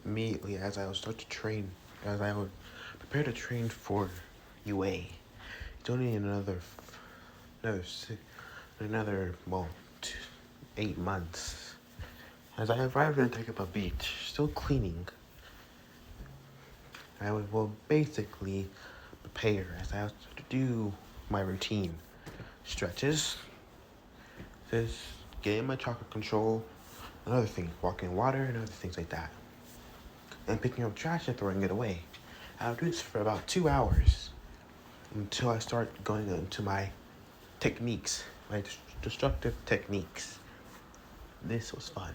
immediately as I would start to train, as I would prepare to train for UA. It's only another six, another well, 8 months. As I arrived in Takapa Beach, still cleaning, I would basically prepare as I have to do my routine. Stretches, this, getting my chakra control, another thing, walking in water and other things like that. And picking up trash and throwing it away. I would do this for about 2 hours until I start going into my techniques, my destructive techniques. This was fun.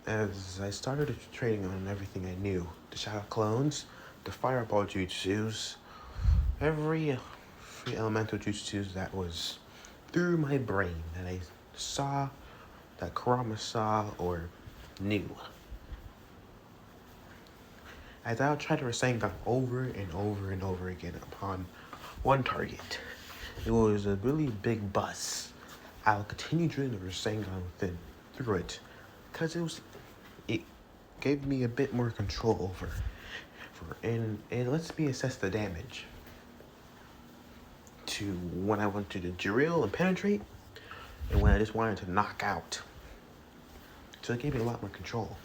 As I started training on everything I knew, the shadow clones, the fireball jutsus, every elemental jutsus that was through my brain that I saw, that Kurama saw or knew. As I would try to Rasengan over and over and over again upon one target. It was a really big bus. I would continue doing the Rasengan through it because it gave me a bit more control and it lets me assess the damage to when I wanted to drill and penetrate and when I just wanted to knock out. So it gave me a lot more control.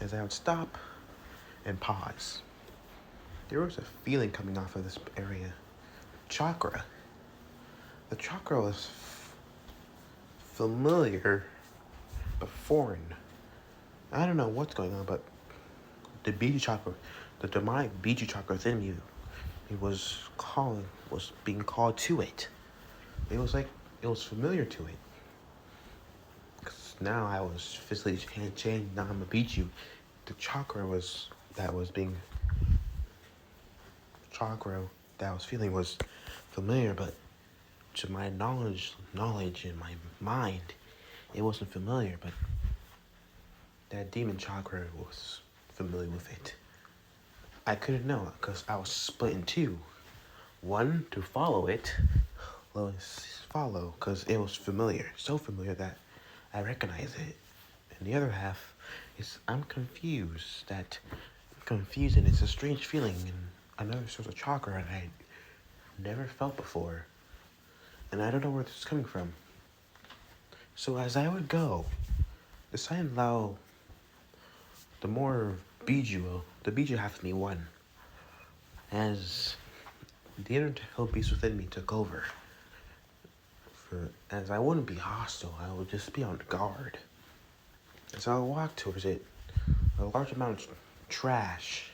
As I would stop and pause, there was a feeling coming off of this area. Chakra. The chakra was familiar but foreign. I don't know what's going on, but the Biju chakra, the demonic Biju chakra within me, was being called to it. It was familiar to it. Because now I was physically changed, now I'm a Biju. The chakra that was feeling was familiar, but to my knowledge in my mind, it wasn't familiar, but that demon chakra was familiar with it. I couldn't know because I was split in two. One, to follow it, because it was familiar, so familiar that I recognize it. And the other half is I'm confused, and it's a strange feeling and another source of chakra that I never felt before. And I don't know where this is coming from. So as I would go, the Silent Lao, the more Biju, the Biju half of me won. As the inner hell beast within me took over. As I wouldn't be hostile, I would just be on guard. As I would walk towards it, a large amount of trash,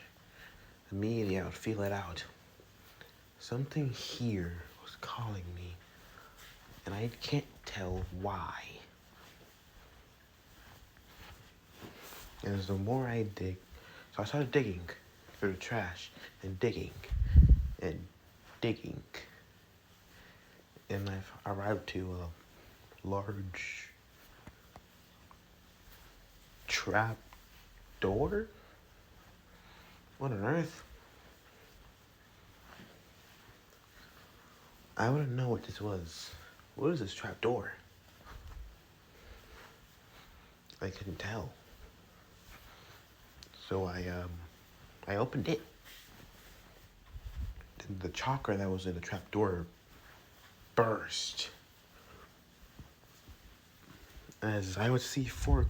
immediately I would feel it out. Something here was calling me, and I can't tell why. And as the more I dig, so I started digging through the trash, and digging, and digging. And I arrived to a large trap door? What on earth? I wouldn't know what this was. What is this trap door? I couldn't tell. So I opened it. And the chakra that was in the trap door burst. As I would see 4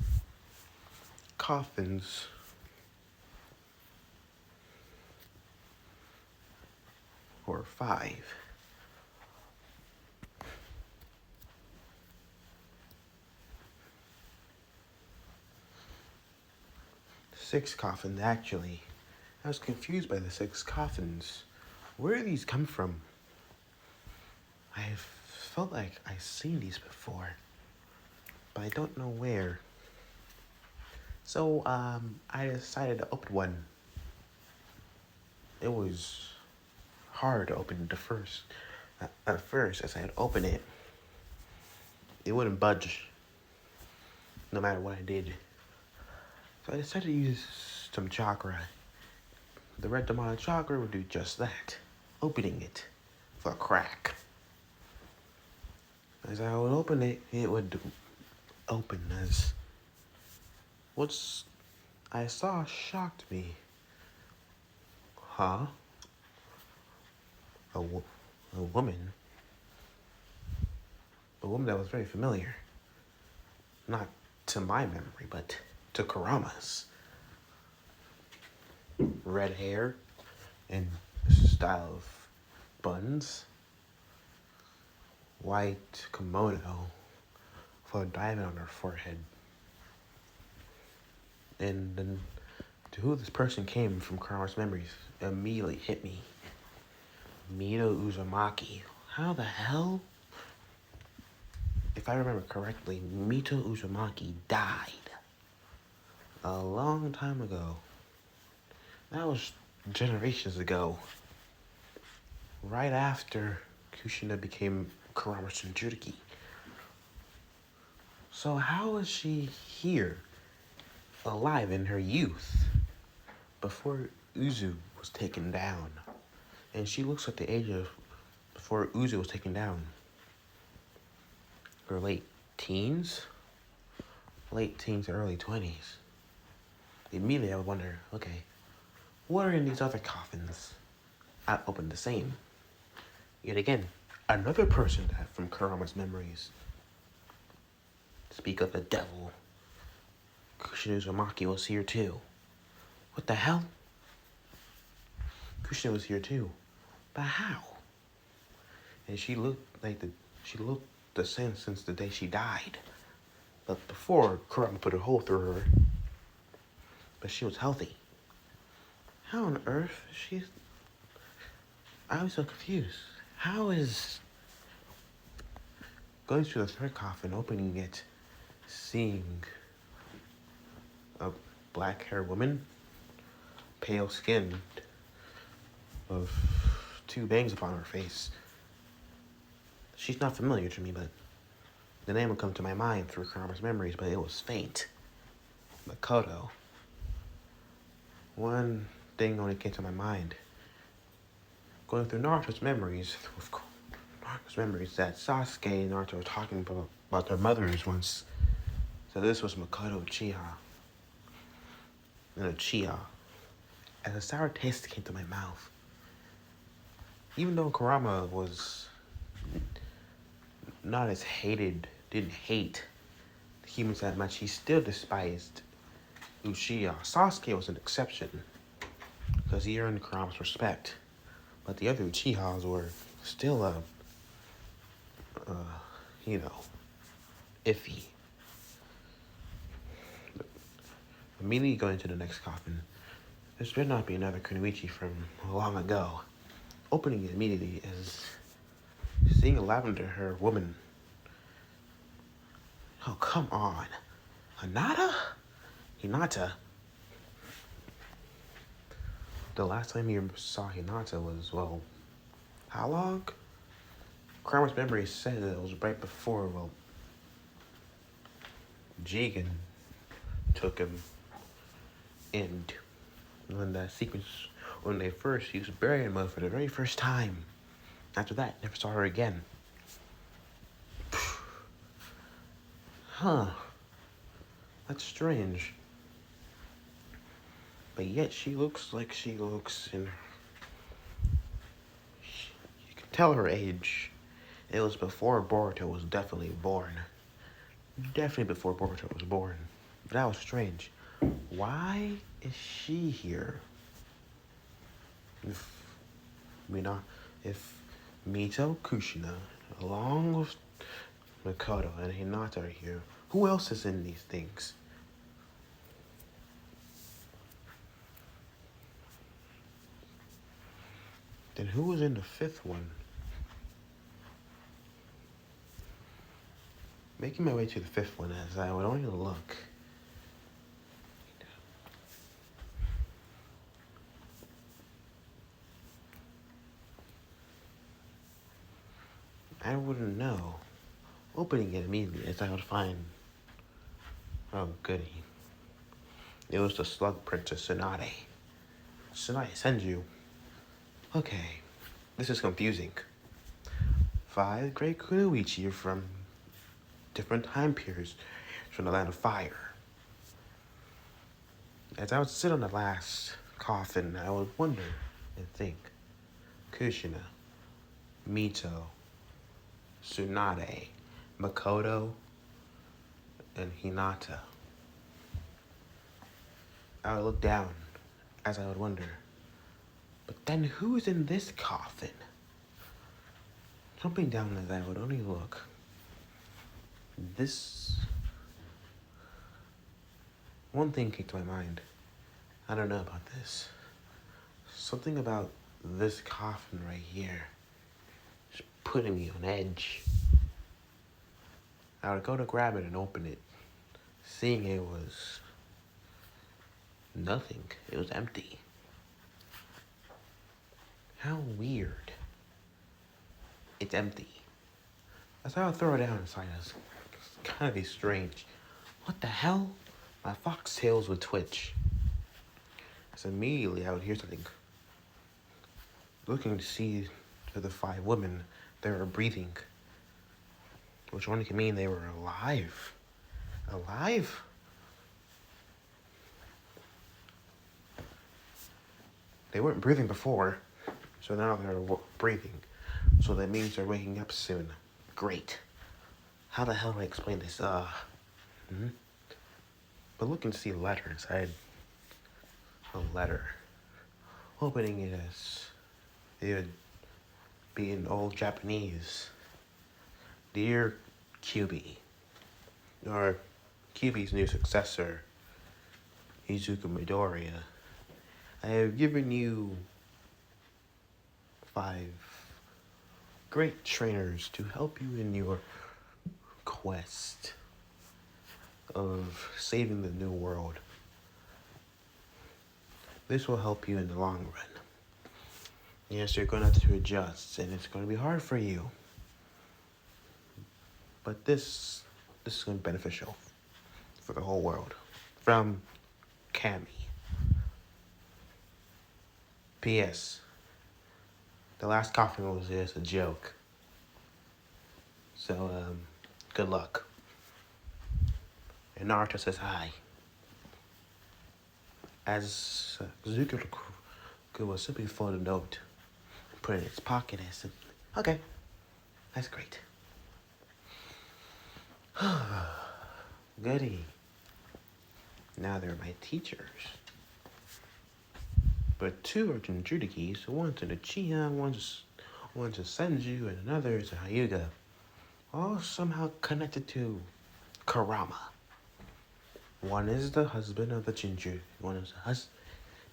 coffins or 5. 6 coffins, actually. I was confused by the 6 coffins. Where did these come from? I felt like I've seen these before, but I don't know where. So, I decided to open one. It was hard to open the first. At first, as I had opened it, it wouldn't budge, no matter what I did. So I decided to use some chakra. The red demonic chakra would do just that, opening it for a crack. As I would open it, it would open as What's I saw shocked me. Huh? A, wo- a woman? A woman that was very familiar. Not to my memory, but to Kurama's. Red hair and style of buns. White kimono with a diamond on her forehead. And then to who this person came from Kurama's memories immediately hit me. Mito Uzumaki. How the hell? If I remember correctly, Mito Uzumaki died a long time ago. That was generations ago. Right after Kushina became Kurama Shinjuki. So how is she here, alive in her youth, before Uzu was taken down? And she looks at the age of before Uzu was taken down. Her late teens, early 20s. Immediately I would wonder, okay, what are in these other coffins? I opened the same. Yet again, another person that from Kurama's memories. Speak of the devil. Kushina Uzumaki was here too. What the hell? Kushina was here too. But how? And she looked the same since the day she died. But before Kurama put a hole through her. But she was healthy. How on earth is she? I was so confused. How is going through the third coffin, opening it, seeing a black-haired woman, pale skin, of two bangs upon her face. She's not familiar to me, but the name would come to my mind through Kurama's memories, but it was faint. Makoto. One thing only came to my mind. Going through Naruto's memories, that Sasuke and Naruto were talking about their mothers once. So this was Makoto Uchiha. And Uchiha. As a sour taste came to my mouth. Even though Kurama was not as didn't hate the humans that much, he still despised Uchiha. Sasuke was an exception, because he earned Kurama's respect. But the other Uchihas were still, iffy. But immediately going to the next coffin, this better not be another Kunoichi from long ago. Opening it immediately is seeing a lavender-haired woman. Oh, come on. Hinata? The last time you saw Hinata was, well, how long? Kurama's memory said that it was right before, Jigen took him. And when that sequence, when they first used burying mode for the very first time. After that, never saw her again. Huh. That's strange. But yet she looks like she looks in... You can tell her age. It was before Boruto was definitely born. Definitely before Boruto was born. But that was strange. Why is she here? If Mito, Kushina, along with Makoto and Hinata are here, who else is in these things? Then who was in the fifth one? Making my way to the fifth one as I would only look. I wouldn't know. Opening it immediately as I would find... Oh, goody. It was the Slug Princess, Tsunade. Tsunade Senju. Okay, this is confusing. 5 great Kunoichi from different time periods from the Land of Fire. As I would sit on the last coffin, I would wonder and think, Kushina, Mito, Tsunade, Makoto, and Hinata. I would look down as I would wonder, but then who's in this coffin? Jumping down as I would only look, this one thing came to my mind. I don't know about this. Something about this coffin right here is putting me on edge. I would go to grab it and open it, seeing it was nothing. It was empty. How weird. It's empty. As I would throw it down inside us, it's kind of be strange. What the hell? My foxtails would twitch. So immediately I would hear something. Looking to see to the 5 women, they were breathing. Which only can mean they were alive. Alive? They weren't breathing before, so now they're breathing. So that means they're waking up soon. Great. How the hell do I explain this? But looking to see a letter inside. A letter. Opening it as it would be in old Japanese. Dear Kyubi, or Kyubi's new successor, Izuku Midoriya, I have given you 5 great trainers to help you in your quest of saving the new world. This will help you in the long run. Yes, you're going to have to adjust, and it's going to be hard for you. But this is going to be beneficial for the whole world. From Cammy. P.S. The last coffin was just a joke. So, good luck. And Naruto says hi. As Zuko was simply fold a note, put it in his pocket, and said, okay, that's great. Goody. Now they're my teachers. But 2 are Jinchurikis, one's an Uchiha, one's a Senju, and another is a Hyuga. All somehow connected to Kurama. One is the husband of the Jinchu. One is the husband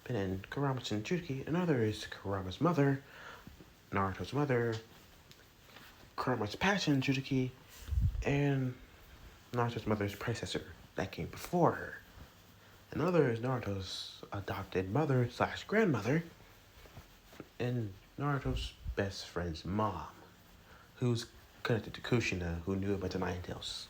and Kurama's Jinchuriki. Another is Kurama's mother, Naruto's mother, Kurama's past Jinchuriki, and Naruto's mother's predecessor that came before her. Another is Naruto's adopted mother / grandmother, and Naruto's best friend's mom, who's connected to Kushina, who knew about the Nine Tails.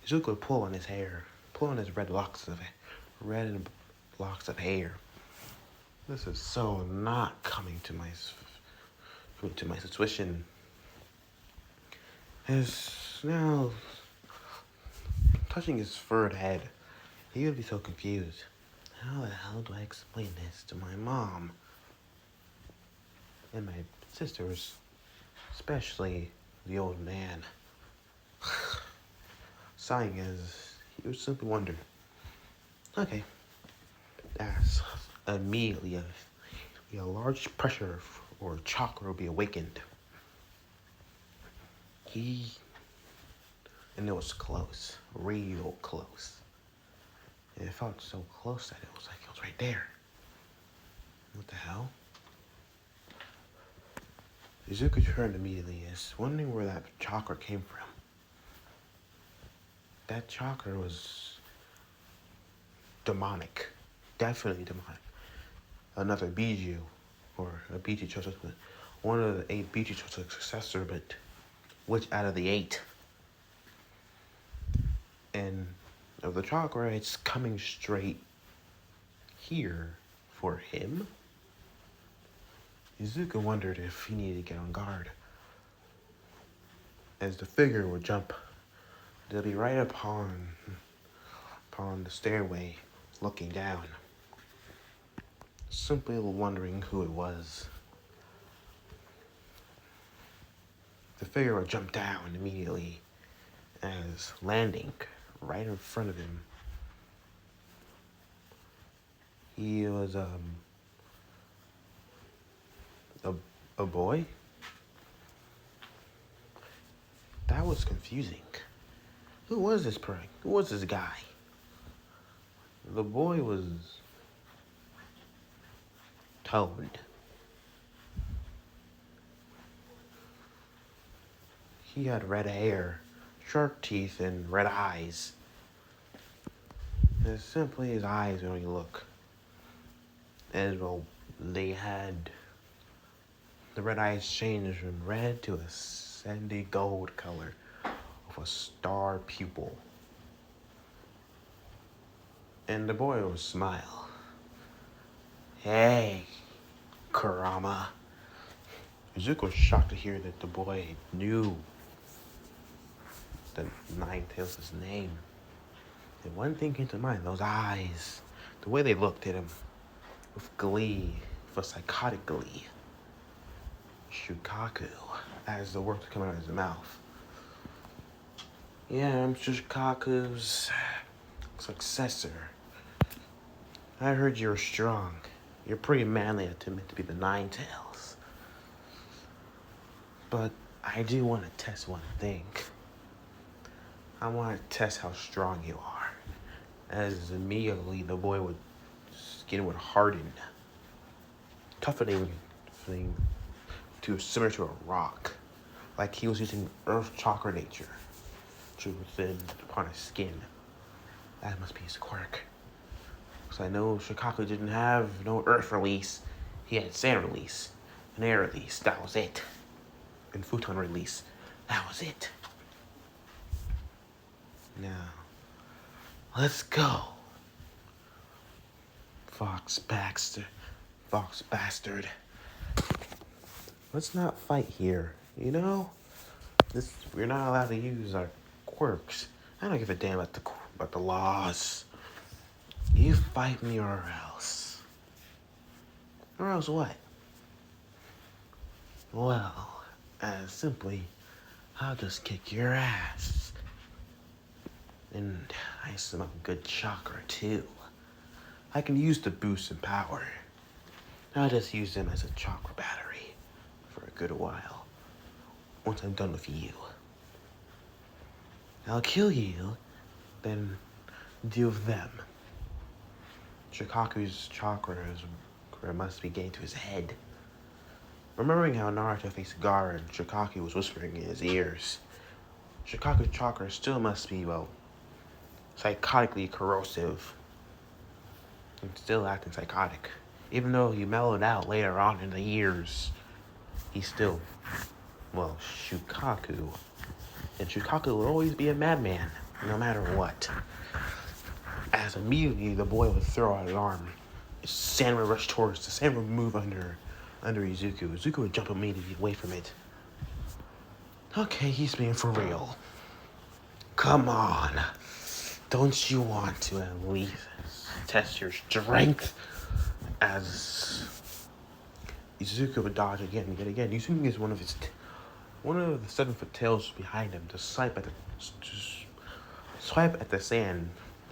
Izuku would pull on his hair, pull on his red locks of hair. This is so not coming to my situation. Is now touching his furred head. He would be so confused. How the hell do I explain this to my mom and my sisters, especially the old man? Sighing as he would simply wonder. Okay, that's immediately a large pressure or chakra will be awakened. And it was close, real close. And it felt so close that it was like it was right there. What the hell? Izuku turned immediately, as wondering where that chakra came from. That chakra was demonic. Definitely demonic. Another Biju, or a Biju Choso, one of the 8 Biju Choso successor, but which out of the 8? And of the chakra, it's coming straight here for him. Izuku wondered if he needed to get on guard. as the figure would jump, they'll be right upon the stairway, looking down, simply wondering who it was. The figure would jump down immediately as landing right in front of him. He was a boy? That was confusing. Who was this prank? Who was this guy? The boy was toned. He had red hair, sharp teeth, and red eyes. As simply his eyes when you look. As well, they had the red eyes changed from red to a sandy gold color with a star pupil. And the boy would smile. Hey, Kurama. Izuku was shocked to hear that the boy knew the Nine-Tails' name. And one thing came to mind, those eyes, the way they looked at him, with glee, with a psychotic glee. Shukaku, as the words come out of his mouth. Yeah, I'm Shukaku's successor. I heard you're strong. You're pretty manly to admit to be the Nine-Tails. But I do want to test one thing. I want to test how strong you are. As immediately the boy's skin would harden, toughening to similar to a rock, like he was using earth chakra nature to thin upon his skin. That must be his quirk. Because I know Shukaku didn't have no earth release. He had sand release, an air release. That was it. And futon release. That was it. Now, let's go. Fox bastard. Let's not fight here, you know? We're not allowed to use our quirks. I don't give a damn about the laws. You fight me or else. Or else what? Well, simply, I'll just kick your ass. And I smell good chakra too. I can use the boost in power. I'll just use them as a chakra battery for a good while. Once I'm done with you. I'll kill you, then deal with them. Shukaku's chakra must be getting to his head. Remembering how Naruto faced Gaara and Shukaku was whispering in his ears, Shukaku's chakra still must be, psychotically corrosive. And still acting psychotic. Even though he mellowed out later on in the years, he's still, Shukaku. And Shukaku will always be a madman, no matter what. As immediately the boy would throw out his arm, sand would rush towards, the sand would move under Izuku. Izuku would jump immediately away from it. Okay, he's being for real. Come on. Don't you want to at least test your strength? As Izuku would dodge again and yet again, using one of the 7-foot tails behind him to swipe at the sand,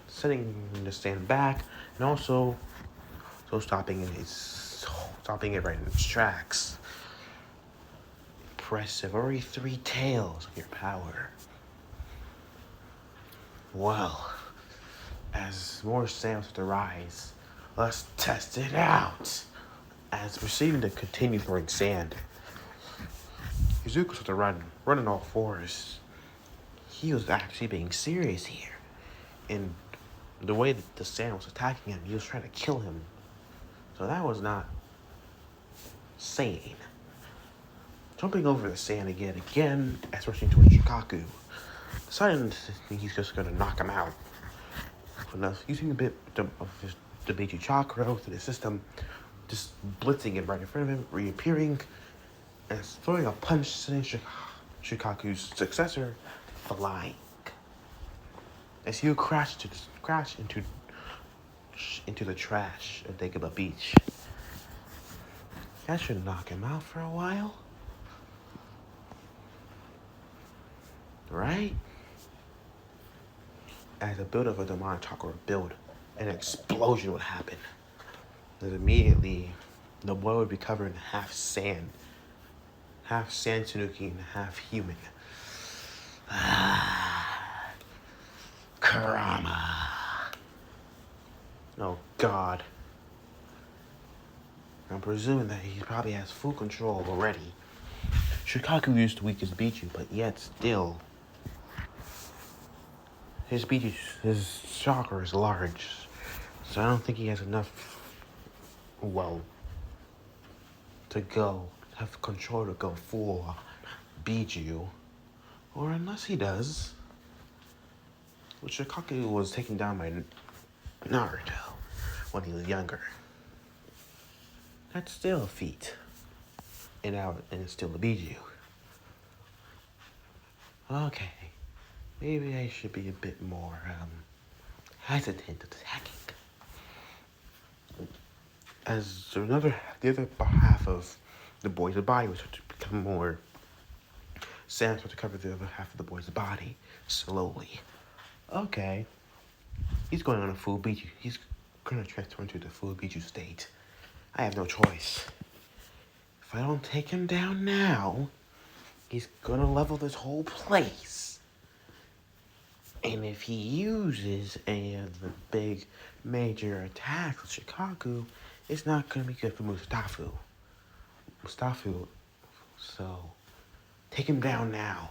setting the sand back, and also stopping it right in its tracks. Impressive. Already 3 tails of your power. Well, as more sand starts to rise, let's test it out. As proceeding to continue throwing sand, Izuku started to run on all fours. He was actually being serious here. And the way that the sand was attacking him, he was trying to kill him. So that was not sane. Jumping over the sand again, as rushing towards Shukaku, deciding he's just going to knock him out. Using a bit of his Deku chakra within his system, just blitzing it right in front of him, reappearing, and throwing a punch, sending Shikaku's successor, flying. As he would crash into the trash at Dagobah Beach. That should knock him out for a while. Right? As the build of a demonic chakra would build, an explosion would happen. And immediately, the boy would be covered in half sand Tanuki and half human. Kurama. Oh God. I'm presuming that he probably has full control already. Shikaku used to weaken Bichu, but yet still, his chakra is large, so I don't think he has enough, to have control to go full Biju. Or unless he does. Well, Shikaku was taken down by Naruto when he was younger. That's still a feat. And it's still a Biju. Okay. Maybe I should be a bit more hesitant attacking. As the other half of the boy's body was to become more sand to cover the other half of the boy's body slowly. Okay. He's going on a full Biju. He's gonna transform into the full Biju state. I have no choice. If I don't take him down now, he's gonna level this whole place. And if he uses any of the big major attacks with Shikaku, it's not gonna be good for Mustafa. So take him down now.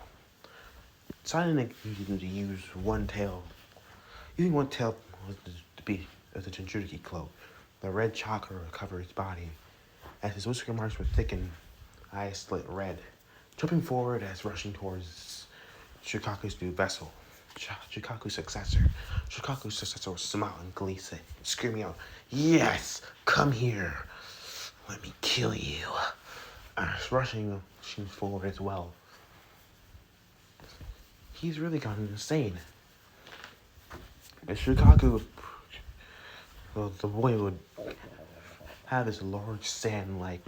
Deciding to use one tail. Using one tail to be as a Jinchuriki cloak. The red chakra would cover his body. As his whisker marks would thicken, eyes slit red. Jumping forward as rushing towards Shikaku's new vessel. Shikaku's successor. Shikaku's successor was smiling gleefully, screaming out, "Yes! Come here! Let me kill you!" Rushing forward as well. He's really gone insane. As Shikaku, the boy would have his large sand-like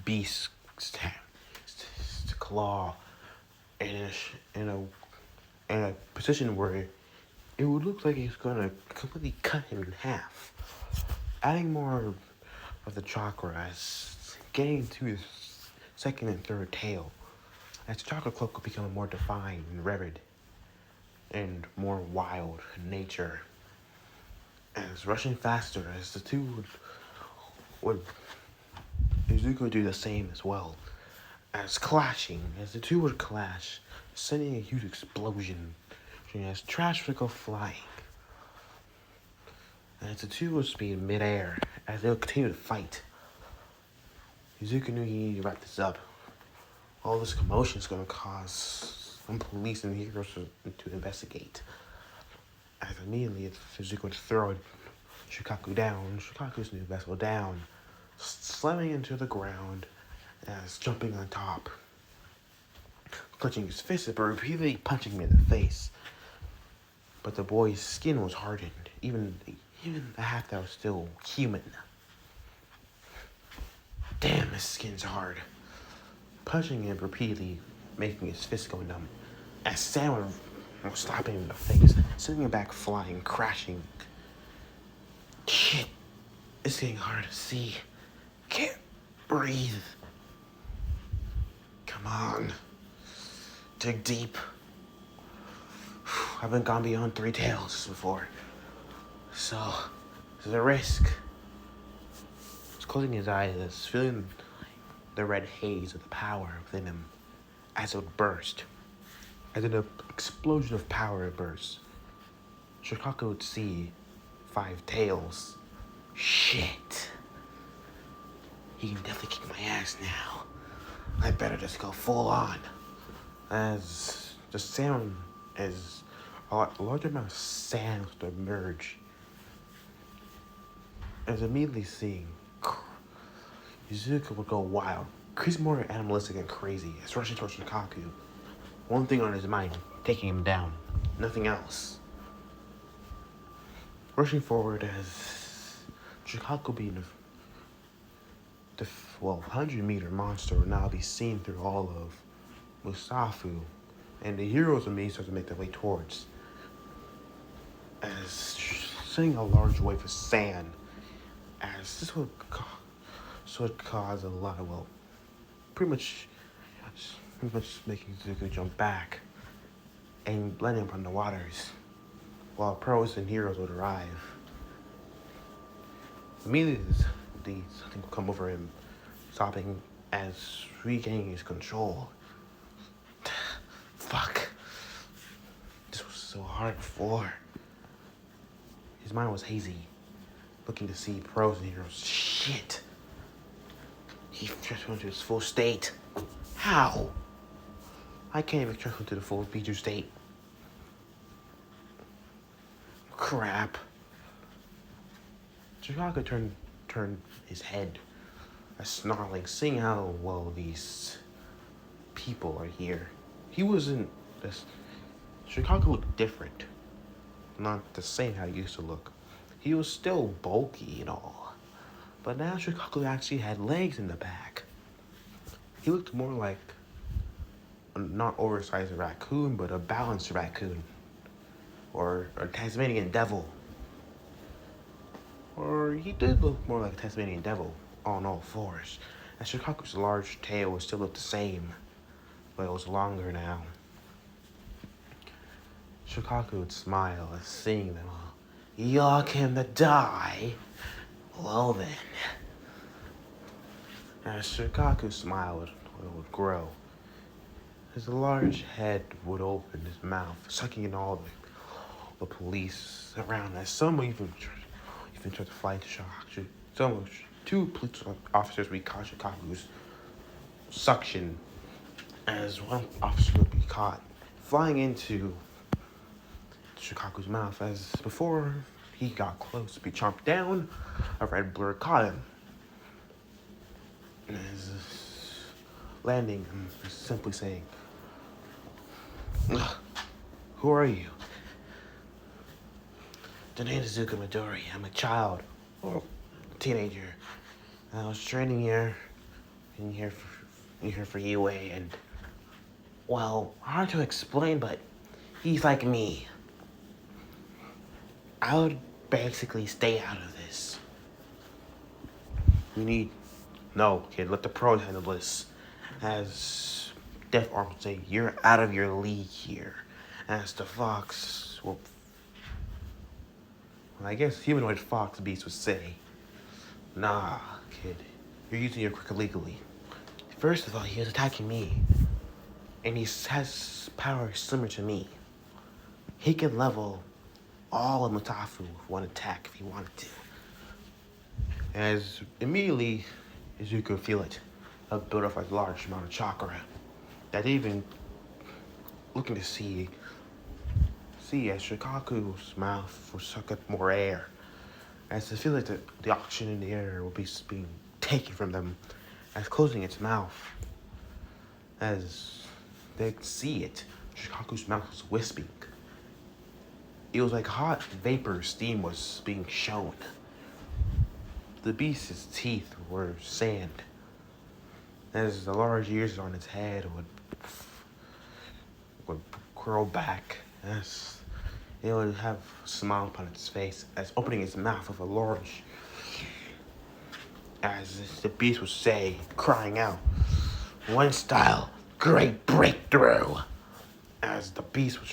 beast claw in a position where it would look like he's gonna completely cut him in half. Adding more of the chakra as getting to his second and third tail, as the chakra cloak would become more defined and revered and more wild in nature. As rushing faster, as the two would Izuku would do the same as well. As the two would clash, sending a huge explosion, as trash would go flying. And as the two would be in midair, as they would continue to fight, Izuku knew he needed to wrap this up. All this commotion is going to cause some police and heroes to investigate. As immediately Izuku would throw Shikaku's new vessel down, slamming into the ground as jumping on top, clutching his fist and repeatedly punching him in the face. But the boy's skin was hardened, even the half that was still human. Damn, his skin's hard. Punching him repeatedly, making his fist go numb, as sand was slapping him in the face, sending him back flying, crashing. Shit, it's getting hard to see. Can't breathe. Come on. Dig deep. I haven't gone beyond 3 tails before. So, there's a risk. He's closing his eyes, feeling the red haze of the power within him as it would burst. As an explosion of power would burst, Shikaku would see 5 tails. Shit. He can definitely kick my ass now. I better just go full on. As the sound, as a large amount of sand would emerge, as immediately seeing, Izuku would go wild. He's more animalistic and crazy as rushing towards Shikaku. One thing on his mind, taking him down. Nothing else. Rushing forward as Shikaku being the 100-meter monster will now be seen through all of Musafu, and the heroes of me start to make their way towards, as seeing a large wave of sand, as this would cause a lot of, pretty much making Zuko jump back and landing upon the waters, while pros and heroes would arrive. Immediately, something will come over him, sobbing as regaining his control. Fuck. This was so hard before. His mind was hazy, looking to see pros and heroes. Shit. He transformed into his full state. How? I can't even transform to the full feature state. Crap. Chicago turned his head, snarling, seeing how well these people are here. He wasn't this. Chicago looked different, not the same how he used to look. He was still bulky and all, but now Chicago actually had legs in the back. He looked more like a not oversized raccoon, but a balanced raccoon, or a Tasmanian devil. Or he did look more like a Tasmanian devil on all fours. And Shikaku's large tail would still look the same, but it was longer now. Shikaku would smile as seeing them all. Y'all came to die? Well then. As Shikaku's smile would grow, his large head would open his mouth, sucking in all the police around, as some even tried to fly into Shikaku. Two police officers would caught Shikaku's suction, as one officer would be caught flying into Shikaku's mouth, as before he got close to be chomped down, a red blur caught him. As landing, simply saying, "Who are you?" "The name is Zuko Midori. I'm a child, or teenager. I was training here, for UA, and, well, hard to explain, but he's like me. I would basically stay out of this. No, kid, let the pros handle this." As Death Arm would say, "You're out of your league here." As the Fox, I guess humanoid fox beast would say, "Nah, kid, you're using your quirk illegally. First of all, he was attacking me, and he has powers similar to me. He can level all of Mutafu with one attack if he wanted to." As immediately, as you could feel it, build up a large amount of chakra, that even looking to see as Shikaku's mouth will suck up more air, as to feel like the oxygen in the air will be being taken from them, as closing its mouth. As they could see it, Shikaku's mouth was wisping. It was like hot vapor steam was being shown. The beast's teeth were sand, as the large ears on its head would curl back, as it would have a smile upon its face, as opening its mouth with a large, as the beast would say, crying out, "One style, great breakthrough!" As the beast would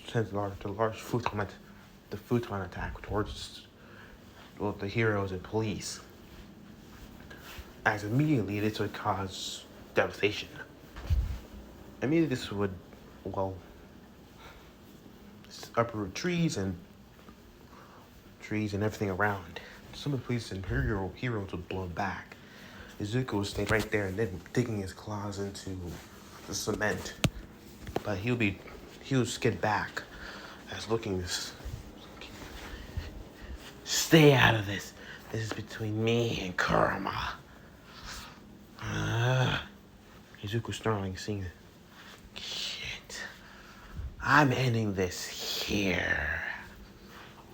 send the large futon attack towards the heroes and police. As immediately this would cause devastation. Immediately this would, uproot trees and everything around. Some of the police and heroes would blow back. Izuku would stay right there and then digging his claws into the cement. But he would skid back as looking this. "Stay out of this. This is between me and Kurama." Izuku snarling, seeing it. Shit. I'm ending this here.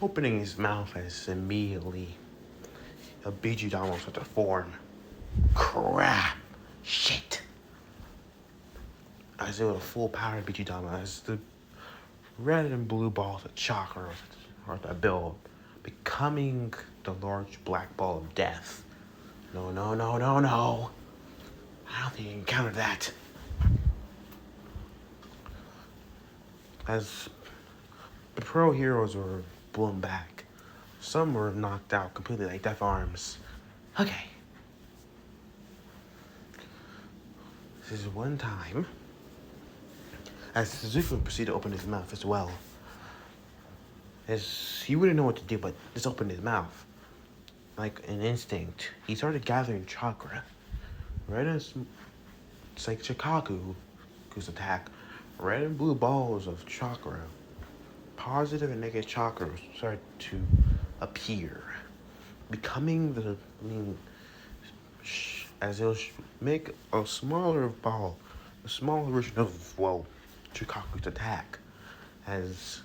Opening his mouth as immediately a Bijudama started to form. Crap! Shit! As it was a full power Bijudama, as the red and blue balls of chakra are to build, becoming the large black ball of death. No, no, no, no, no. I don't think you encountered that. As the pro heroes were blown back, some were knocked out completely like deaf arms. Okay. This is one time. As Suzuki proceeded to open his mouth as well. As he wouldn't know what to do, but just opened his mouth. Like an instinct, he started gathering chakra. Right as it's like Shikaku's attack, red and blue balls of chakra, positive and negative chakra, started to appear, becoming as it'll make a smaller ball, a smaller version of Shikaku's attack, as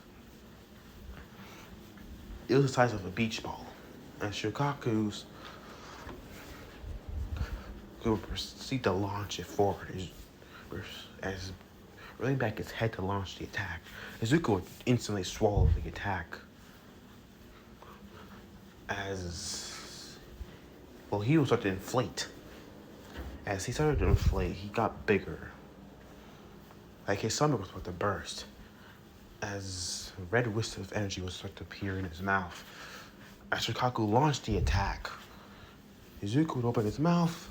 it was the size of a beach ball, and Shikaku's could proceed to launch it forward as rolling back his head to launch the attack. Izuku would instantly swallow the attack. He would start to inflate. As he started to inflate, he got bigger. Like his stomach was about to burst. As red wisps of energy would start to appear in his mouth. As Shikaku launched the attack, Izuku would open his mouth,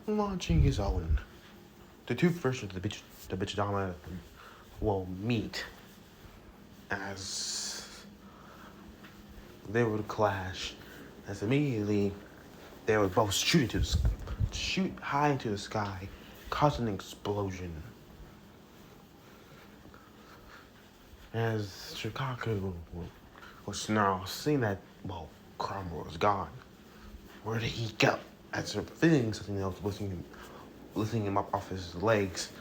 launching his own. The two versions of the Bijudama will meet as they would clash. As immediately they would both shoot high into the sky, causing an explosion. As Shikaku would snarl, seeing that Cromwell was gone. Where did he go? As they're feeling something else, lifting him up off his legs.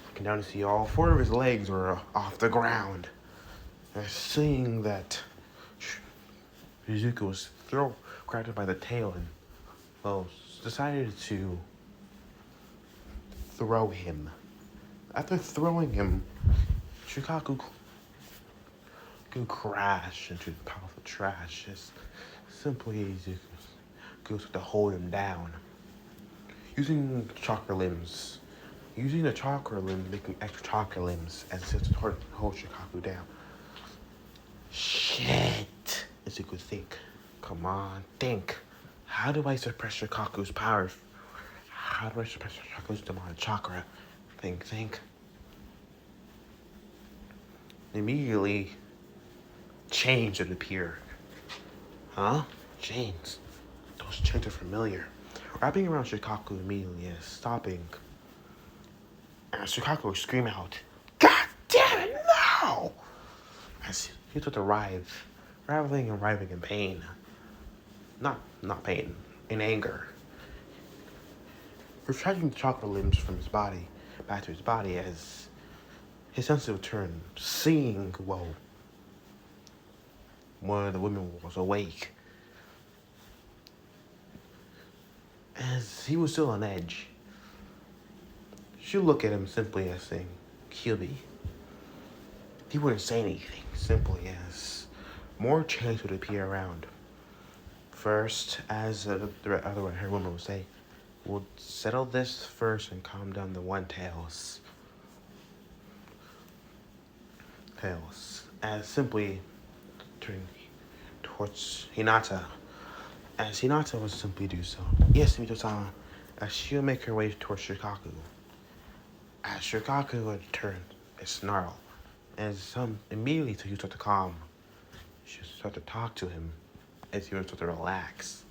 I can now see all four of his legs were off the ground. And seeing that Izuku was grabbed him by the tail and, decided to throw him. After throwing him, Shikaku could crash into the pile of trash as simply Izuku goes to hold him down. Using the chakra limbs, making extra chakra limbs as if to hold Shikaku down. Shit, Izuku think. Come on, think. How do I suppress Shikaku's power? How do I suppress Shikaku's demonic chakra? Think. Immediately, chains would appear. Huh? Chains. Those chains are familiar. Wrapping around Shikaku immediately as stopping. And Shikaku would scream out, "God damn it, no!" As he started to writhe, writhing and writhing in pain. Not pain, in anger. Retracting the chakra limbs from his body, back to his body as his senses would turn, seeing, one of the women was awake. As he was still on edge, she would look at him simply as saying, "Kyubi." He wouldn't say anything, simply as more chains would appear around. First, as the other her woman would say, "We'll settle this first and calm down the one-tails." As simply turning towards Hinata. As Hinata would simply do so. Yes, Mito-sama. As she'll make her way towards Shikaku. As Shikaku would turn and snarl. As immediately to start to calm. She'll start to talk to him. As he would start to relax.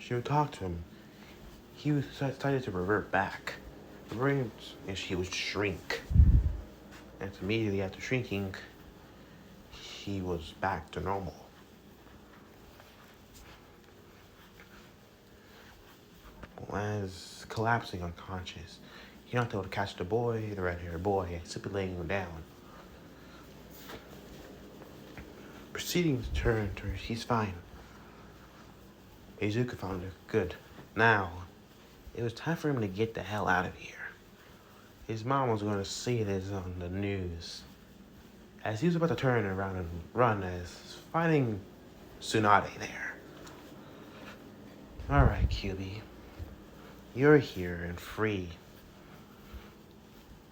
She would talk to him. He was decided to revert back. And she would shrink. And immediately after shrinking, he was back to normal. As collapsing unconscious, You're not able to catch the boy, the red-haired boy, and simply laying him down. Proceeding to turn to her, he's fine. Izuku found her. Good. Now, it was time for him to get the hell out of here. His mom was going to see this on the news. As he was about to turn around and run, as finding Tsunade there. Alright, QB. You're here and free.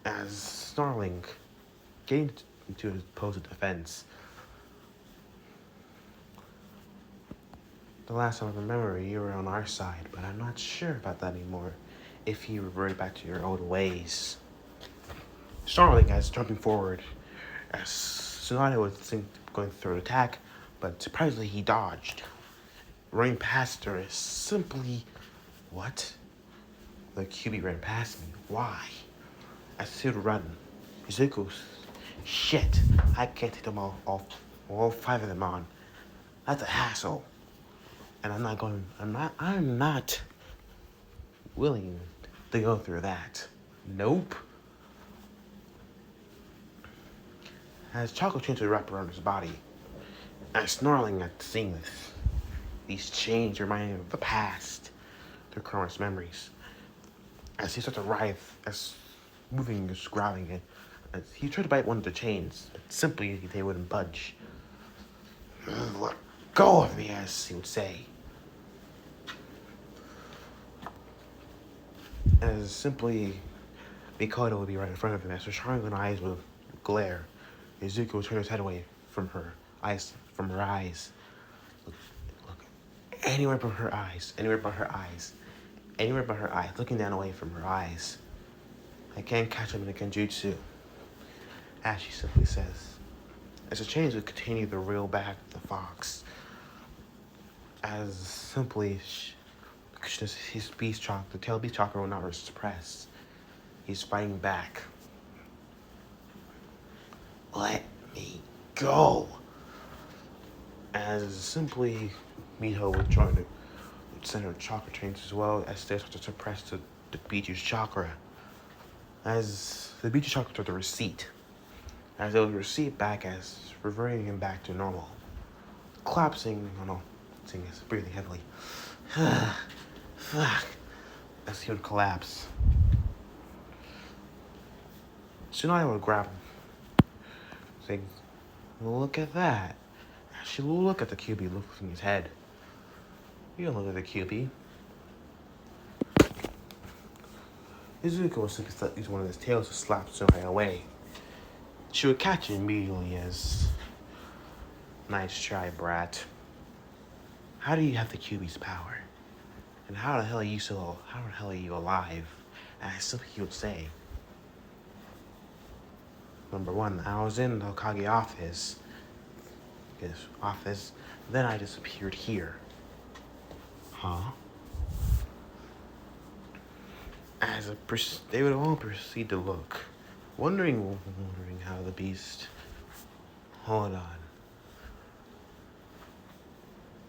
As snarling, getting into his pose of defense. The last time I remember, you were on our side, but I'm not sure about that anymore. If you revert back to your old ways. Snarling as jumping forward, as Tsunade was going through an attack, but surprisingly he dodged. Running past her is simply... What? The QB ran past me. Why? I still run. Izuku's... Shit, I can't take them all 5 of them on. That's a hassle. And I'm not willing to go through that. Nope. As chocolate chains would wrap around his body, and snarling at seeing this. These chains remind him of the past, their current memories. As he starts to writhe, as moving and grabbing it, as he tried to bite one of the chains, but simply they wouldn't budge. Let go of me, as he would say. As simply Mikoto would be right in front of him, as her shining eyes would glare. Izuku would turn his head away from her eyes. Look, anywhere but her eyes. Looking down away from her eyes. I can't catch him in a genjutsu. As she simply says. As the chains would continue to reel back the fox. As simply his beast chakra, the tail beast chakra will not suppress. He's fighting back. Let me go. As simply Miho would join the center of chakra chains as well as they start to suppress the Biju's chakra. As the Biju chakra started to recede. As it would recede back as reverting him back to normal. Collapsing, breathing heavily. Fuck. As he would collapse. Tsunade would grab him. Saying, look at that. She will look at the QB lifting his head. You don't look at the QB. Izuku would simply use one of his tails to slap Tsunade away. She would catch it immediately as, nice try, brat. How do you have the QB's power? And how the hell are you alive? And I simply would say, number one, I was in the Hokage office. Then I disappeared here. Huh? As they would all proceed to look, wondering how the beast... Hold on.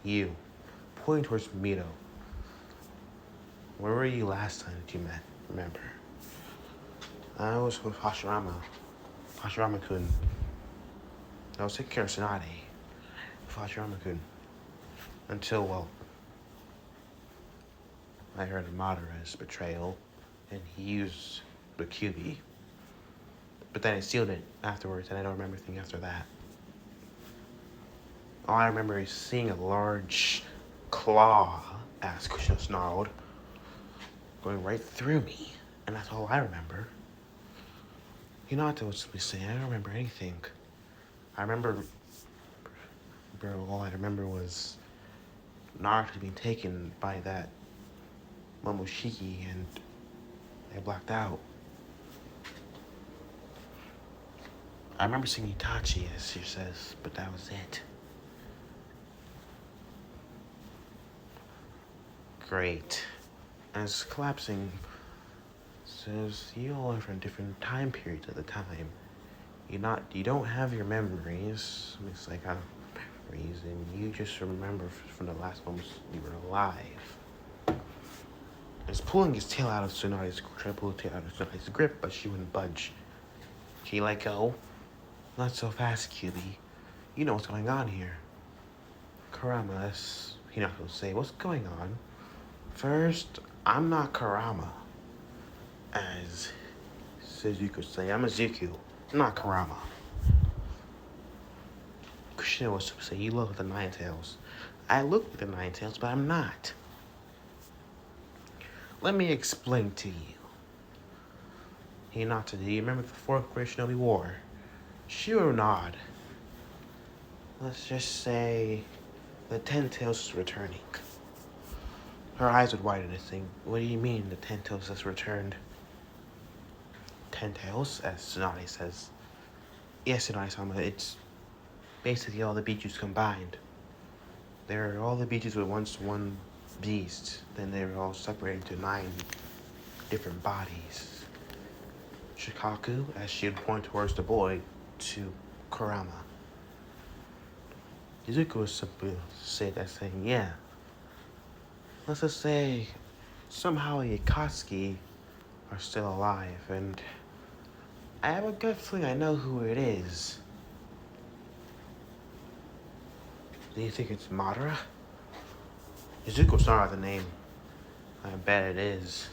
You, pointing towards Mito. Where were you last time that you met? Remember? I was with Hashirama-kun. I was taking care of Tsunade. Hashirama-kun. Until, well, I heard of Madara's betrayal, and he used the QB. But then I sealed it afterwards, and I don't remember anything after that. All I remember is seeing a large claw, as Kushina snarled, going right through me, and that's all I remember. Hinata was simply saying, I don't remember anything. All I remember was Naruto being taken by that Momoshiki, and I blacked out. I remember seeing Itachi, as she says, but that was it. Great. As collapsing says, you all are from different time periods at the time. You don't have your memories. It's like a reason. You just remember from the last moments you were alive. is pulling his tail out of Tsunade's trying to pull the tail out of Tsunade's grip, but she wouldn't budge. He let go. Not so fast, QB. You know what's going on here. Kurama, that's Hinata will say, what's going on? First, I'm not Kurama. As Suzuki would say, I'm a Zuku, not Kurama. Kushina was to say, you look like the Nine Tails. I look like the Nine Tails, but I'm not. Let me explain to you. Hinata, do you remember the fourth grade Shinobi War? Sure or not? Let's just say the Ten Tails is returning. Her eyes would widen and think, what do you mean the Ten Tails has returned? Ten Tails, as Tsunade says. Yes, Tsunade-sama, it's basically all the Bijus combined. They're all the Bijus were once one beast, then they were all separated into 9 different bodies. Shikaku, as she would point towards the boy, to Kurama. Izuku would simply say that, saying, yeah. Let's just say somehow Akatsuki are still alive, and I have a good feeling I know who it is. Do you think it's Madara? Izuku started the name. I bet it is.